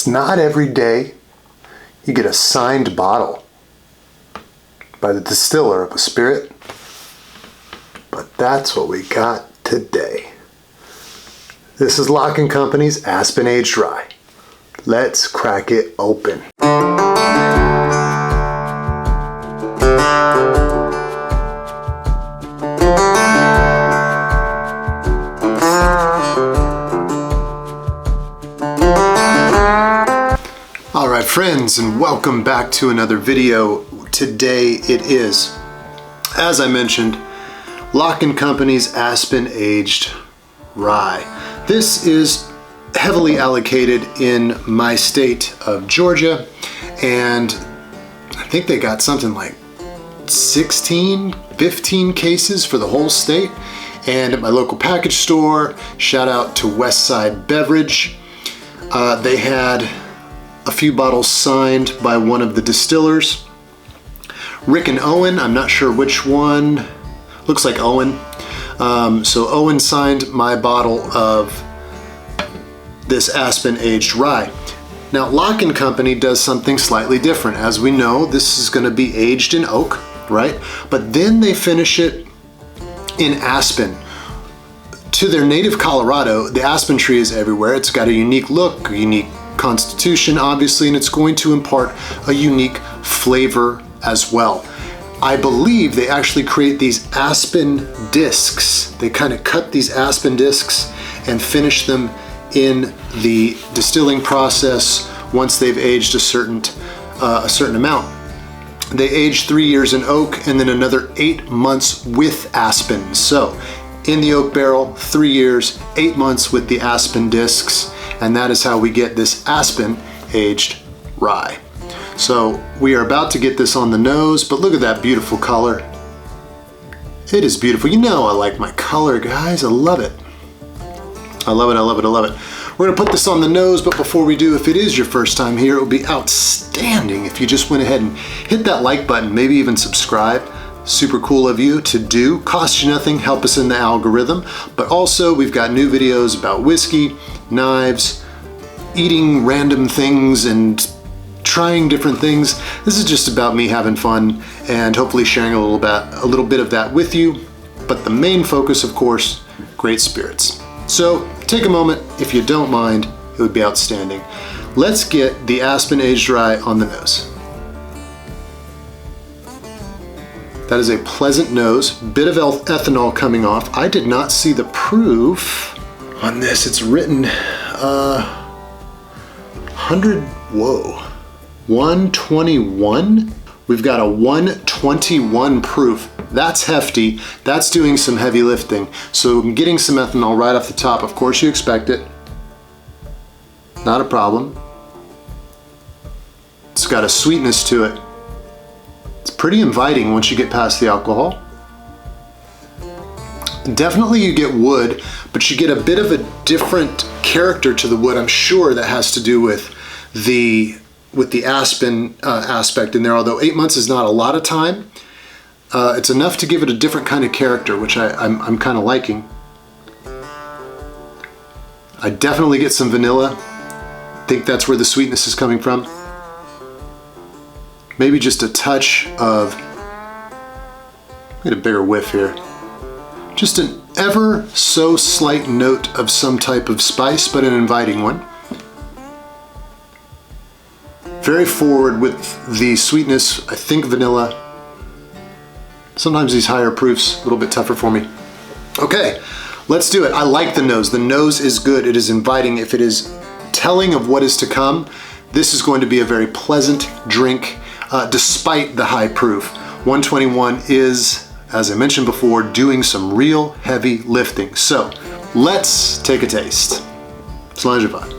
It's not every day you get a signed bottle by the distiller of a spirit, but that's what we got today. This is Locke+Co's Aspen Aged Rye. Let's crack it open. Alright friends, and welcome back to another video. Today it is, as I mentioned, Locke+Co's Aspen Aged Rye. This is heavily allocated in my state of Georgia, and I think they got something like 16, 15 cases for the whole state. And at my local package store, shout out to Westside Beverage, they had a few bottles signed by one of the distillers. Rick and Owen, I'm not sure which one, looks like Owen. So Owen signed my bottle of this Aspen Aged Rye. Now Locke+Co does something slightly different. As we know, this is going to be aged in oak, right? But then they finish it in aspen. To their native Colorado, the aspen tree is everywhere. It's got a unique look, a unique constitution, obviously, and it's going to impart a unique flavor as well. I believe they actually create these aspen discs. They kind of cut these aspen discs and finish them in the distilling process once they've aged a certain amount. They age 3 years in oak and then another 8 months with aspen. So in the oak barrel, 3 years, 8 months with the aspen discs, and that is how we get this Aspen Aged Rye. So we are about to get this on the nose, but look at that beautiful color. It is beautiful. You know I like my color, guys. I love it. I love it, I love it, I love it. We're gonna put this on the nose, but before we do, if it is your first time here, it would be outstanding if you just went ahead and hit that like button, maybe even subscribe. Super cool of you to do. Costs you nothing, help us in the algorithm. But also, we've got new videos about whiskey, knives, eating random things, and trying different things. This is just about me having fun and hopefully sharing a little bit of that with you. But the main focus, of course, great spirits. So take a moment, if you don't mind, it would be outstanding. Let's get the Aspen Aged Rye on the nose. That is a pleasant nose, bit of ethanol coming off. I did not see the proof on this. It's written 121. We've got a 121 proof. That's hefty. That's doing some heavy lifting. So I'm getting some ethanol right off the top. Of course you expect it. Not a problem. It's got a sweetness to it. It's pretty inviting once you get past the alcohol. Definitely you get wood, but you get a bit of a different character to the wood. I'm sure that has to do with the aspen aspect in there, although 8 months is not a lot of time. It's enough to give it a different kind of character, which I'm kind of liking. I definitely get some vanilla. I think that's where the sweetness is coming from. Maybe just a touch of, get a bigger whiff here. Just an ever so slight note of some type of spice, but an inviting one. Very forward with the sweetness, I think vanilla. Sometimes these higher proofs, a little bit tougher for me. Okay, let's do it. I like the nose. The nose is good. It is inviting. If it is telling of what is to come, this is going to be a very pleasant drink. Despite the high proof. 121 is, as I mentioned before, doing some real heavy lifting. So let's take a taste. Solange Yvonne.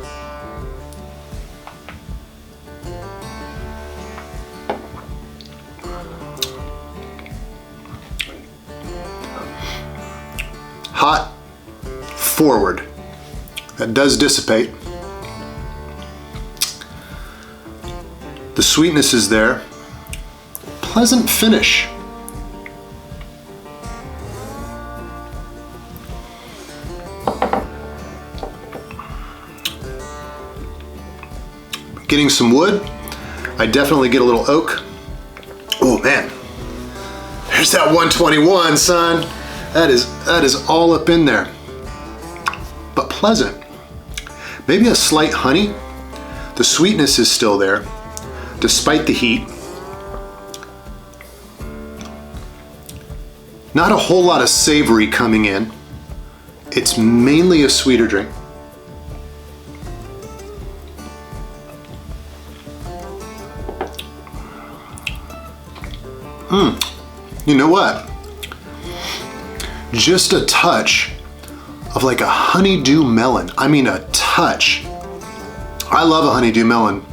Hot, forward. That does dissipate. The sweetness is there. Pleasant finish. Getting some wood. I definitely get a little oak. Oh man, there's that 121, son. That is all up in there. But pleasant. Maybe a slight honey. The sweetness is still there, despite the heat. Not a whole lot of savory coming in. It's mainly a sweeter drink. You know what? Just a touch of like a honeydew melon. I mean a touch. I love a honeydew melon.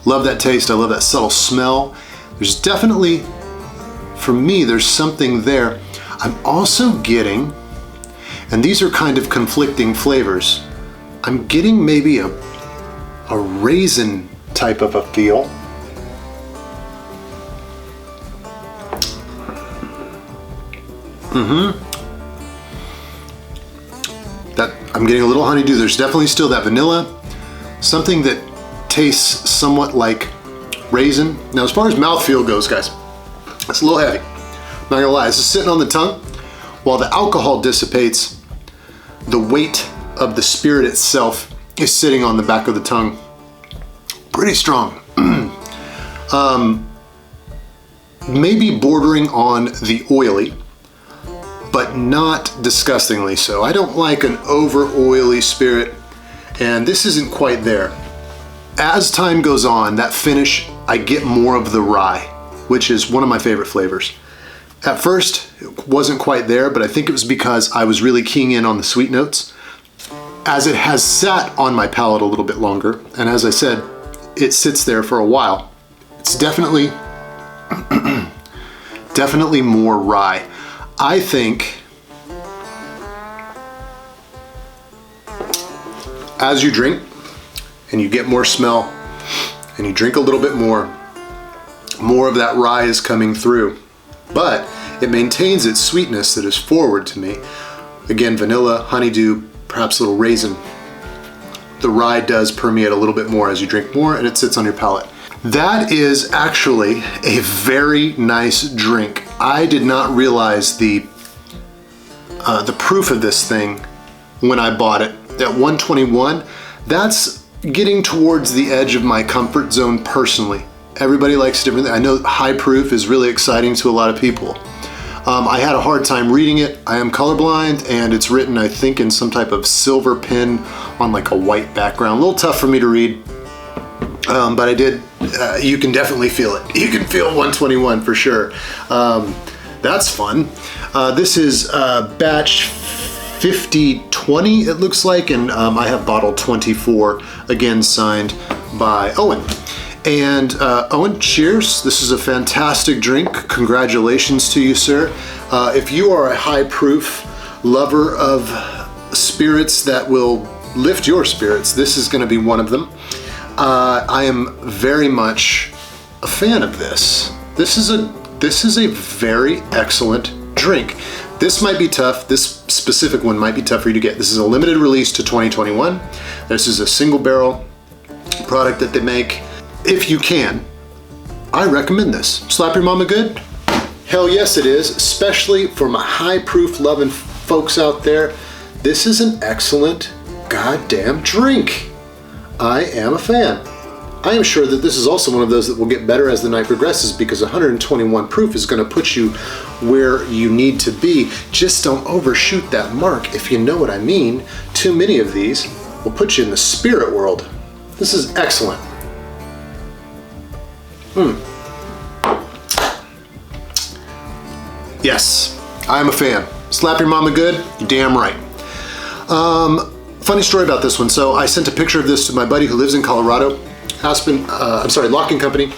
Love that taste. I love that subtle smell. There's definitely, for me, there's something there. I'm also getting, and these are kind of conflicting flavors, I'm getting maybe a raisin type of a feel. That I'm getting a little honeydew. There's definitely still that vanilla, something that tastes somewhat like raisin. Now, as far as mouthfeel goes, guys, it's a little heavy. Not gonna lie, this is sitting on the tongue. While the alcohol dissipates, the weight of the spirit itself is sitting on the back of the tongue. Pretty strong. Maybe bordering on the oily, but not disgustingly so. I don't like an over oily spirit, and this isn't quite there. As time goes on, that finish, I get more of the rye, which is one of my favorite flavors. At first, it wasn't quite there, but I think it was because I was really keying in on the sweet notes. As it has sat on my palate a little bit longer, and as I said, it sits there for a while, it's definitely, definitely more rye. I think as you drink and you get more smell and you drink a little bit more of that rye is coming through, but it maintains its sweetness that is forward to me. Again, vanilla, honeydew, perhaps a little raisin. The rye does permeate a little bit more as you drink more, and it sits on your palate. That is actually a very nice drink. I did not realize the proof of this thing when I bought it. At 121, that's getting towards the edge of my comfort zone personally. Everybody likes different things. I know high proof is really exciting to a lot of people. I had a hard time reading it. I am colorblind, and it's written, I think, in some type of silver pen on like a white background. A little tough for me to read, but I did. You can definitely feel it. You can feel 121 for sure. That's fun. This is batch 5020, it looks like, and I have bottle 24, again signed by Owen. And Owen, cheers. This is a fantastic drink. Congratulations to you, sir. If you are a high proof lover of spirits that will lift your spirits, this is going to be one of them. I am very much a fan of this. This is a very excellent drink. This might be tough. This specific one might be tough for you to get. This is a limited release to 2021. This is a single barrel product that they make. If you can, I recommend this. Slap your mama good? Hell yes it is, especially for my high proof loving folks out there. This is an excellent goddamn drink. I am a fan. I am sure that this is also one of those that will get better as the night progresses, because 121 proof is going to put you where you need to be. Just don't overshoot that mark, if you know what I mean. Too many of these will put you in the spirit world. This is excellent. Yes, I am a fan. Slap your mama good? You're damn right. Funny story about this one. So I sent a picture of this to my buddy who lives in Colorado. Locke+Co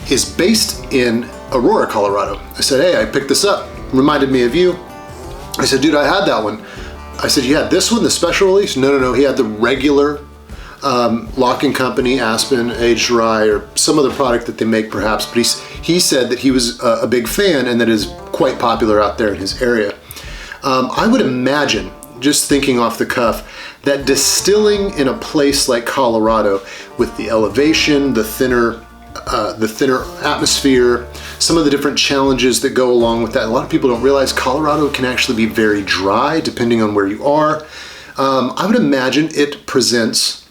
is based in Aurora, Colorado. I said, hey, I picked this up. Reminded me of you. I said, dude, I had that one. I said, you had this one, the special release? No, he had the regular Locke+Co Aspen Aged Rye, or some other product that they make perhaps, but he said that he was a big fan and that is quite popular out there in his area. I would imagine just thinking off the cuff, that distilling in a place like Colorado, with the elevation, the thinner atmosphere, some of the different challenges that go along with that. A lot of people don't realize Colorado can actually be very dry depending on where you are. I would imagine it presents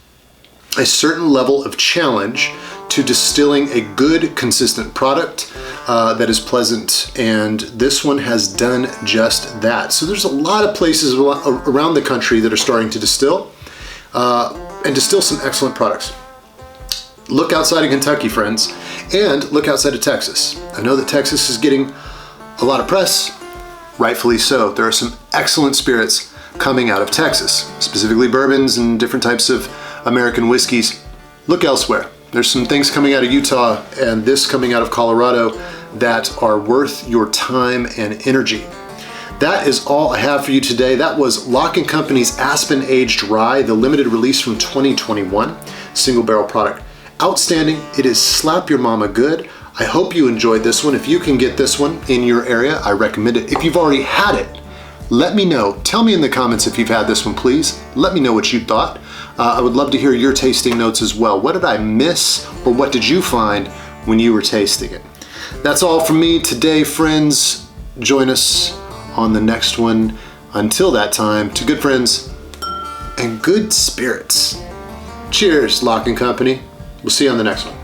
a certain level of challenge to distilling a good, consistent product that is pleasant, and this one has done just that. So there's a lot of places around the country that are starting to distill and distill some excellent products. Look outside of Kentucky, friends, and look outside of Texas. I know that Texas is getting a lot of press, rightfully so. There are some excellent spirits coming out of Texas, specifically bourbons and different types of American whiskeys. Look elsewhere. There's some things coming out of Utah and this coming out of Colorado that are worth your time and energy. That is all I have for you today. That was Locke & Company's Aspen Aged Rye, the limited release from 2021, single barrel product. Outstanding. It is slap your mama good. I hope you enjoyed this one. If you can get this one in your area, I recommend it. If you've already had it, let me know. Tell me in the comments if you've had this one, please. Let me know what you thought. I would love to hear your tasting notes as well. What did I miss, or what did you find when you were tasting it? That's all from me today, friends. Join us on the next one. Until that time, to good friends and good spirits. Cheers, Locke & Company. We'll see you on the next one.